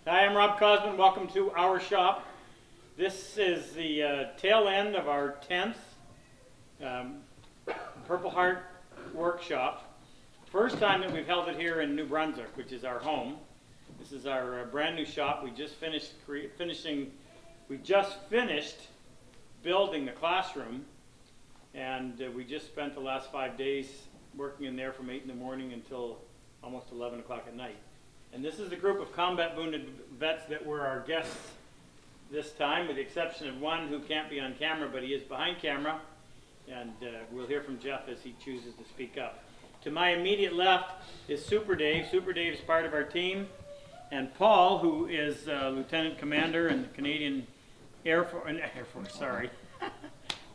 Hi, I'm Rob Cosman. Welcome to our shop. This is the tail end of our 10th Purple Heart workshop. First time that we've held it here in New Brunswick, which is our home. This is our brand new shop. We just finished building the classroom, and we just spent the last 5 days working in there from 8 in the morning until almost 11 o'clock at night. And this is a group of combat wounded vets that were our guests this time, with the exception of one who can't be on camera, but he is behind camera. And we'll hear from Jeff as he chooses to speak up. To my immediate left is Super Dave. Super Dave is part of our team. And Paul, who is Lieutenant Commander in the Canadian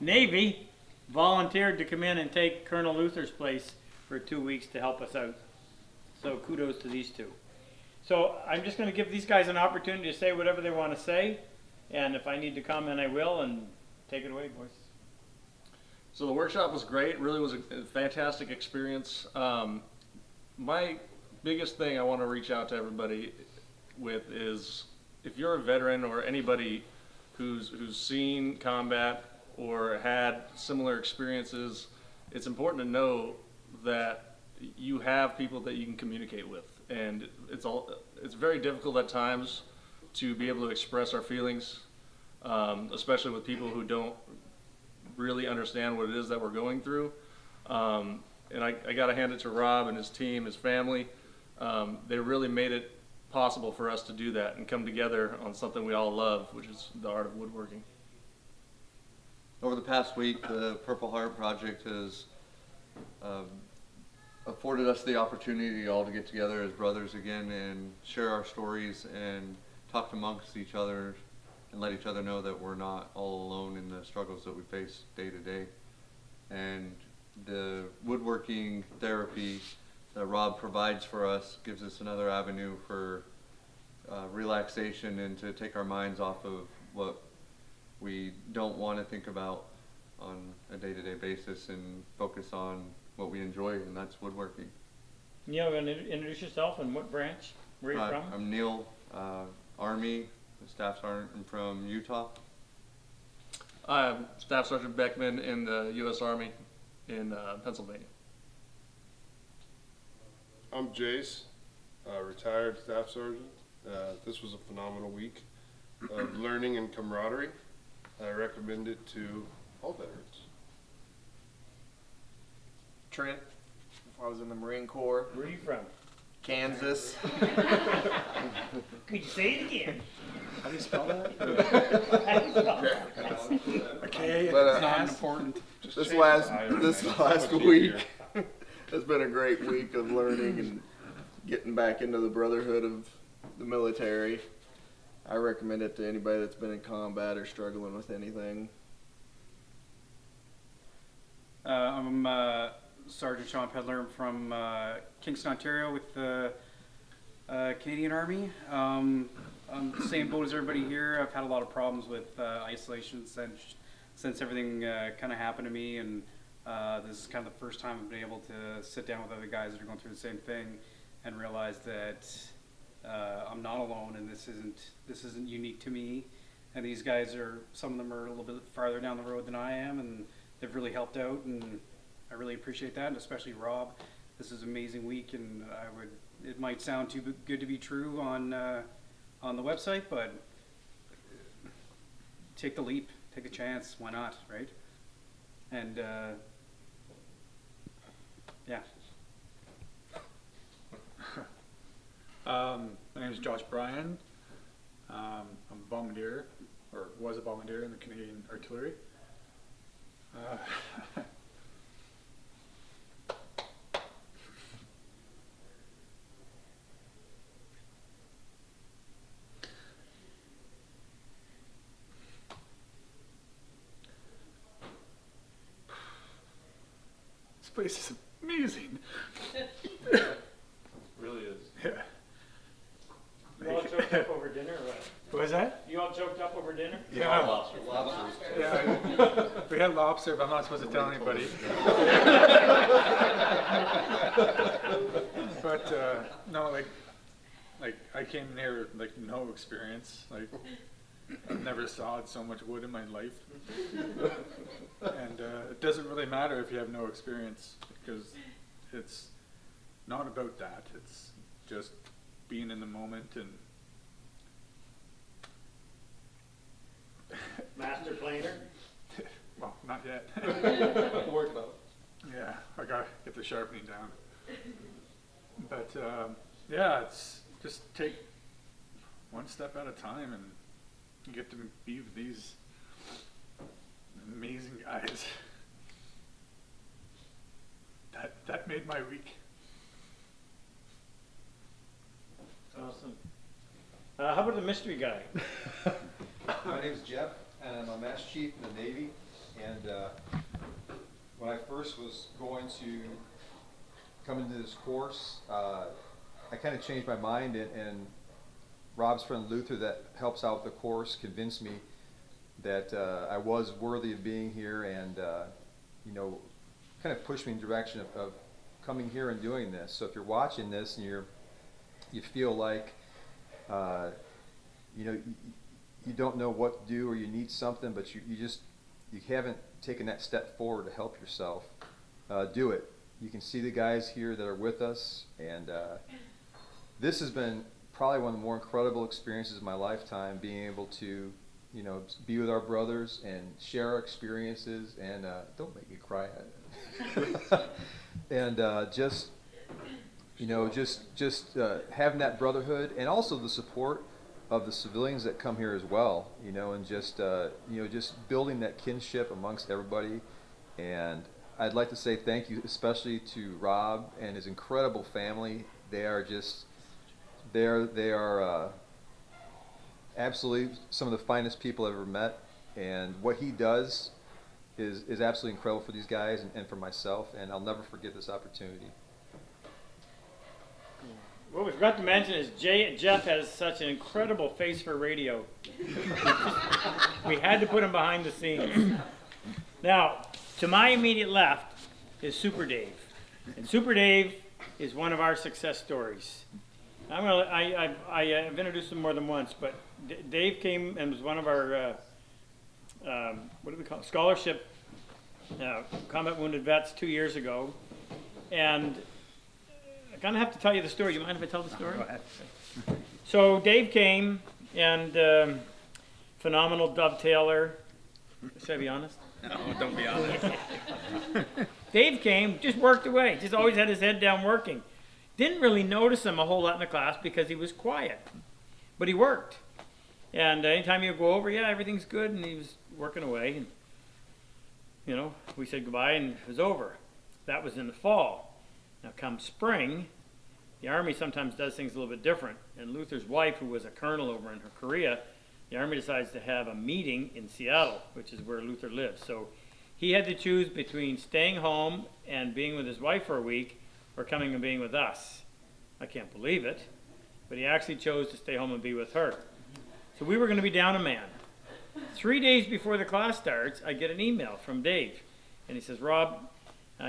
Navy, volunteered to come in and take Colonel Luther's place for 2 weeks to help us out. So kudos to these two. So I'm just going to give these guys an opportunity to say whatever they want to say, and if I need to comment, I will, and take it away, boys. So the workshop was great. Really was a fantastic experience. My biggest thing I want to reach out to everybody with is, if you're a veteran or anybody who's seen combat or had similar experiences, it's important to know that you have people that you can communicate with. And it's very difficult at times to be able to express our feelings, especially with people who don't really understand what it is that we're going through. And I got to hand it to Rob and his team, his family. They really made it possible for us to do that and come together on something we all love, which is the art of woodworking. Over the past week, the Purple Heart Project has afforded us the opportunity all to get together as brothers again and share our stories and talk amongst each other and let each other know that we're not all alone in the struggles that we face day to day. And the woodworking therapy that Rob provides for us gives us another avenue for relaxation and to take our minds off of what we don't want to think about on a day-to-day basis and focus on what we enjoy, and that's woodworking. Neil, going to introduce yourself and what branch? Where are you from? I'm Neil, Army, Staff Sergeant. I'm from Utah. I'm Staff Sergeant Beckman in the U.S. Army in Pennsylvania. I'm Jace, retired Staff Sergeant. This was a phenomenal week of learning and camaraderie. I recommend it to all veterans. Trent, I was in the Marine Corps. Where are you from? Kansas. Could you say it again? How do you spell that? Okay, But, it's not important. This last week has been a great week of learning and getting back into the brotherhood of the military. I recommend it to anybody that's been in combat or struggling with anything. I'm Sergeant Sean Pedler. I'm from Kingston, Ontario with the Canadian Army. I'm the same boat as everybody here. I've had a lot of problems with isolation since everything kind of happened to me, and this is kind of the first time I've been able to sit down with other guys that are going through the same thing and realize that I'm not alone, and this isn't unique to me. And these guys some of them are a little bit farther down the road than I am, and they've really helped out, and I really appreciate that, and especially Rob. This is an amazing week, and it might sound too good to be true on the website, but take the leap, take a chance. Why not, right? And yeah. My name is Josh Bryan. I'm a bombardier, or was a bombardier in the Canadian Artillery. This place is amazing. Really is. Yeah. You all choked up over dinner or what? What was that? You all choked up over dinner? Yeah. Lobsters. Yeah. We had lobster, but I'm not supposed to tell anybody. But no, like like I came in here with like no experience. Like I never sawed so much wood in my life. And it doesn't really matter if you have no experience, because it's not about that. It's just being in the moment and Master planer? well, not yet. Working on it. Yeah, I gotta get the sharpening down. But yeah, it's just take one step at a time, and you get to be with these amazing guys. That made my week. Awesome. How about the mystery guy? My name's Jeff, and I'm a Master Chief in the Navy. And when I first was going to come into this course, I kind of changed my mind, and Rob's friend Luther, that helps out with the course, convinced me that I was worthy of being here, and you know, kind of pushed me in the direction of coming here and doing this. So if you're watching this and you feel like you know, you don't know what to do, or you need something, but you haven't taken that step forward to help yourself, do it. You can see the guys here that are with us, and this has been probably one of the more incredible experiences of my lifetime, being able to, you know, be with our brothers and share our experiences, and don't make me cry. And just, you know, just having that brotherhood, and also the support of the civilians that come here as well, you know, and just you know, just building that kinship amongst everybody. And I'd like to say thank you especially to Rob and his incredible family. They are just, they are absolutely some of the finest people I've ever met, and what he does is absolutely incredible for these guys and for myself, and I'll never forget this opportunity. What we forgot to mention is Jeff has such an incredible face for radio. We had to put him behind the scenes. Now, to my immediate left is Super Dave. And Super Dave is one of our success stories. I've introduced him more than once, but Dave came and was one of our, what do we call it? Scholarship combat wounded vets 2 years ago. And I kind of have to tell you the story. You mind if I tell the story? Go ahead. So Dave came, and phenomenal dovetailer. Should I be honest? No, don't be honest. Dave came, just worked away, just always had his head down working. Didn't really notice him a whole lot in the class because he was quiet, but he worked. And anytime you go over, yeah, everything's good, and he was working away. And, you know, we said goodbye, and it was over. That was in the fall. Now, come spring, the Army sometimes does things a little bit different. And Luther's wife, who was a colonel over in Korea, the Army decides to have a meeting in Seattle, which is where Luther lives. So he had to choose between staying home and being with his wife for a week, or coming and being with us. I can't believe it, but he actually chose to stay home and be with her. So we were going to be down a man. 3 days before the class starts, I get an email from Dave, and he says, Rob,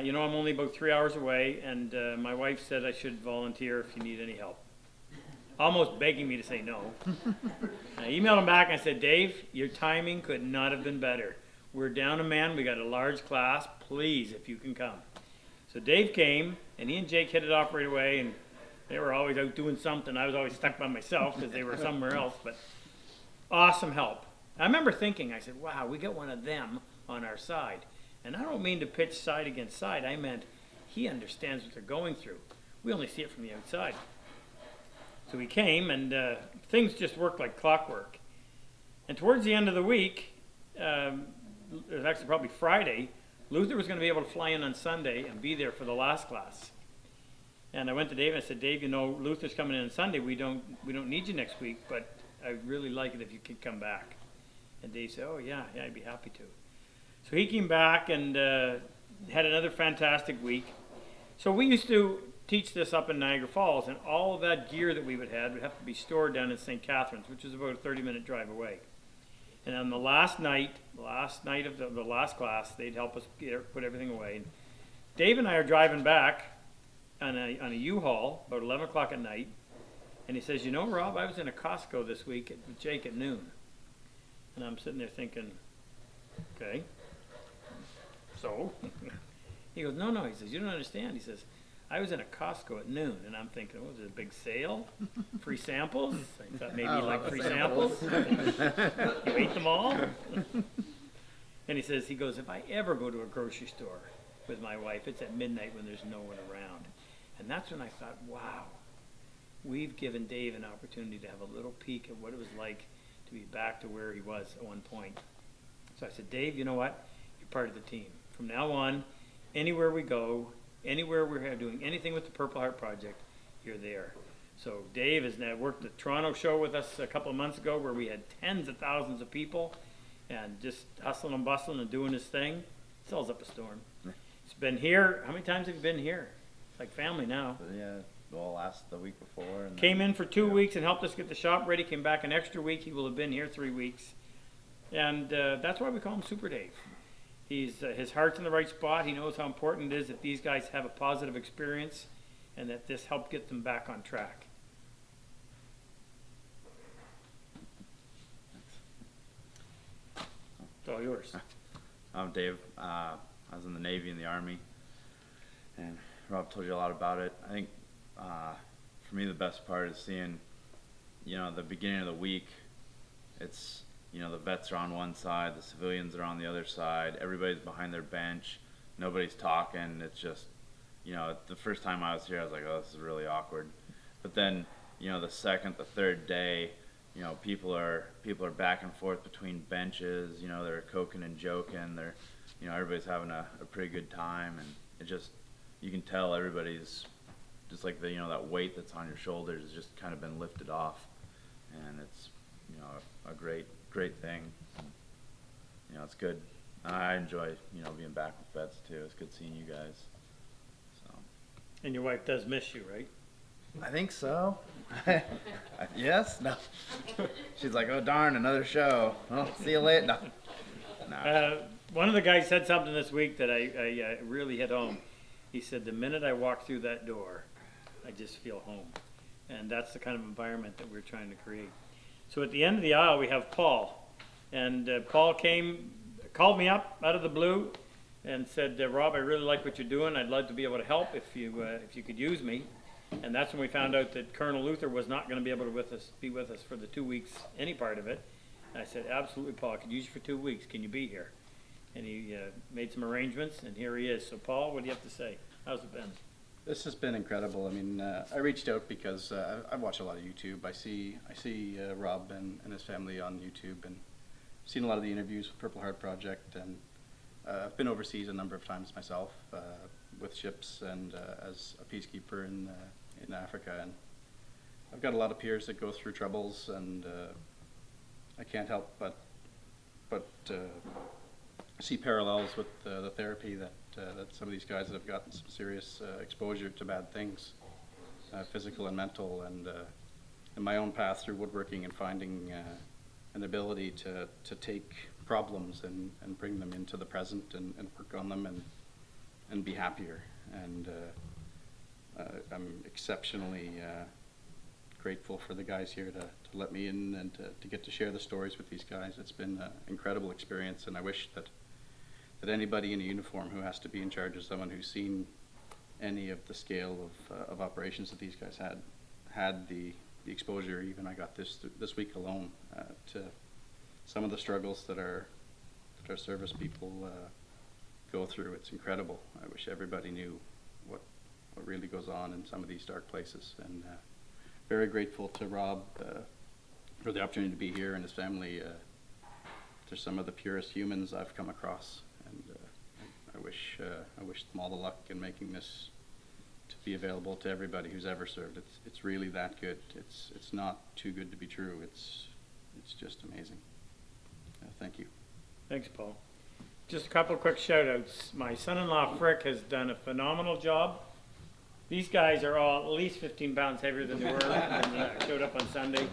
you know, I'm only about 3 hours away, and my wife said I should volunteer if you need any help. Almost begging me to say no. I emailed him back and I said, Dave, your timing could not have been better. We're down a man, we got a large class, please, if you can come. So Dave came, and he and Jake hit it off right away, and they were always out doing something. I was always stuck by myself because they were somewhere else, but awesome help. I remember thinking, I said, wow, we got one of them on our side. And I don't mean to pitch side against side. I meant he understands what they're going through. We only see it from the outside. So he came, and things just worked like clockwork. And towards the end of the week, it was actually probably Friday, Luther was going to be able to fly in on Sunday and be there for the last class. And I went to Dave and I said, Dave, you know, Luther's coming in on Sunday. We don't need you next week, but I'd really like it if you could come back. And Dave said, oh, yeah, I'd be happy to. So he came back and had another fantastic week. So we used to teach this up in Niagara Falls, and all of that gear that we would have to be stored down in St. Catharines, which is about a 30-minute drive away. And on the last night of the last class, they'd help us put everything away. And Dave and I are driving back on a U-Haul about 11 o'clock at night, And he says, you know, Rob, I was in a Costco this week with Jake at noon. And I'm sitting there thinking, okay, so? He goes, no, he says, you don't understand. He says, I was in a Costco at noon, and I'm thinking, was it a big sale? Free samples? I thought maybe you like free samples. You ate them all? And he goes, if I ever go to a grocery store with my wife, it's at midnight when there's no one around. And that's when I thought, wow, we've given Dave an opportunity to have a little peek at what it was like to be back to where he was at one point. So I said, Dave, you know what? You're part of the team. From now on, anywhere we go, anywhere we're doing anything with the Purple Heart Project, you're there. So Dave has now worked the Toronto show with us a couple of months ago where we had tens of thousands of people and just hustling and bustling and doing his thing. Sells up a storm. He's been here. How many times have you been here? It's like family now. Yeah, well, the week before. And Came in for 2 weeks and helped us get the shop ready. Came back an extra week. He will have been here 3 weeks. And that's why we call him Super Dave. His heart's in the right spot. He knows how important it is that these guys have a positive experience and that this helped get them back on track. It's all yours. I'm Dave. I was in the Navy and the Army, and Rob told you a lot about it. I think for me the best part is seeing, the beginning of the week. It's, the vets are on one side, the civilians are on the other side, everybody's behind their bench, nobody's talking. It's just, the first time I was here I was like, oh, this is really awkward. But then, the second, the third day, people are back and forth between benches, they're coking and joking, they're, everybody's having a pretty good time, and it just, you can tell everybody's just like that weight that's on your shoulders has just kind of been lifted off, and it's, a great thing. It's good. I enjoy, being back with vets too. It's good seeing you guys. So. And your wife does miss you, right? I think so. Yes? No. She's like, oh darn, another show. Well, see you later. No. One of the guys said something this week that I really hit home. He said, the minute I walk through that door, I just feel home. And that's the kind of environment that we're trying to create. So at the end of the aisle, we have Paul. And Paul called me up out of the blue and said, Rob, I really like what you're doing. I'd love to be able to help if you could use me. And that's when we found out that Colonel Luther was not going to be able to be with us for the 2 weeks, any part of it. And I said, absolutely, Paul, I could use you for 2 weeks. Can you be here? And he made some arrangements, and here he is. So, Paul, what do you have to say? How's it been? This has been incredible. I mean, I reached out because I watch a lot of YouTube. I see Rob and his family on YouTube, and seen a lot of the interviews with Purple Heart Project, and I've been overseas a number of times myself with ships and as a peacekeeper in Africa, and I've got a lot of peers that go through troubles, and I can't help but see parallels with the therapy that some of these guys that have gotten some serious exposure to bad things, physical and mental, and in my own path through woodworking and finding an ability to take problems and bring them into the present and work on them and be happier. And I'm exceptionally grateful for the guys here to let me in and to get to share the stories with these guys. It's been an incredible experience, and I wish that anybody in a uniform who has to be in charge of someone who's seen any of the scale of operations that these guys had the exposure even I got this week alone to some of the struggles that our service people go through. It's incredible. I wish everybody knew what really goes on in some of these dark places, and very grateful to Rob for the opportunity to be here, and his family. They're some of the purest humans I've come across, and I wish them all the luck in making this to be available to everybody who's ever served. It's really that good. It's not too good to be true. It's just amazing. Thank you. Thanks, Paul. Just a couple of quick shout-outs. My son-in-law, Frick, has done a phenomenal job. These guys are all at least 15 pounds heavier than they were when they showed up on Sunday.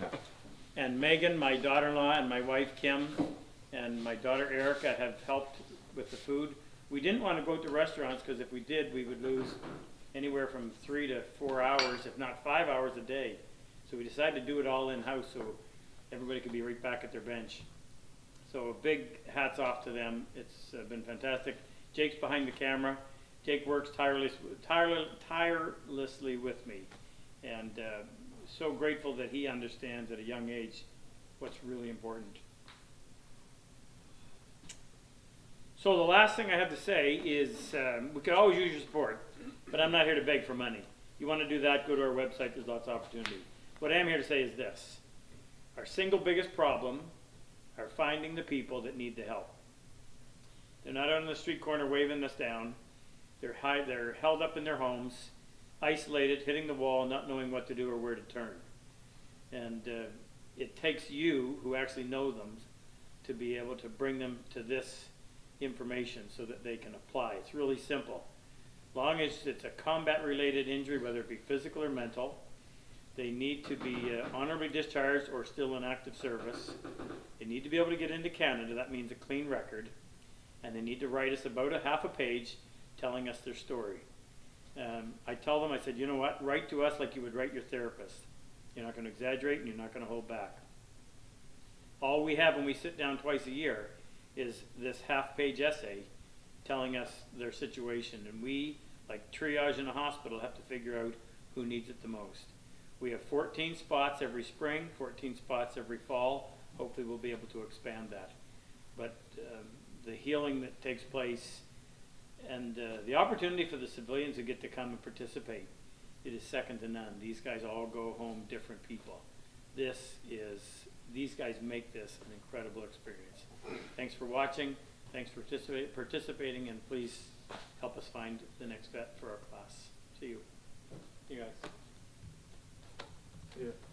And Megan, my daughter-in-law, and my wife, Kim, and my daughter, Erica, have helped with the food. We didn't want to go to restaurants because if we did, we would lose anywhere from 3 to 4 hours, if not 5 hours a day. So we decided to do it all in-house so everybody could be right back at their bench. So a big hats off to them. It's been fantastic. Jake's behind the camera. Jake works tirelessly with me, and so grateful that he understands at a young age what's really important. So the last thing I have to say is we could always use your support, but I'm not here to beg for money. You want to do that, go to our website. There's lots of opportunity. What I am here to say is this. Our single biggest problem are finding the people that need the help. They're not out on the street corner waving us down. They're held up in their homes, isolated, hitting the wall, not knowing what to do or where to turn. And it takes you, who actually know them, to be able to bring them to this information so that they can apply. It's really simple. As long as it's a combat-related injury, whether it be physical or mental, they need to be honorably discharged or still in active service. They need to be able to get into Canada. That means a clean record. And they need to write us about a half a page telling us their story. I tell them, I said, you know what? Write to us like you would write your therapist. You're not going to exaggerate and you're not going to hold back. All we have when we sit down twice a year is this half-page essay telling us their situation. And we, like triage in a hospital, have to figure out who needs it the most. We have 14 spots every spring, 14 spots every fall. Hopefully we'll be able to expand that. But the healing that takes place and the opportunity for the civilians who get to come and participate, it is second to none. These guys all go home different people. These guys make this an incredible experience. Thanks for watching. Thanks for participating, and please help us find the next vet for our class. See you. See you guys. Yeah.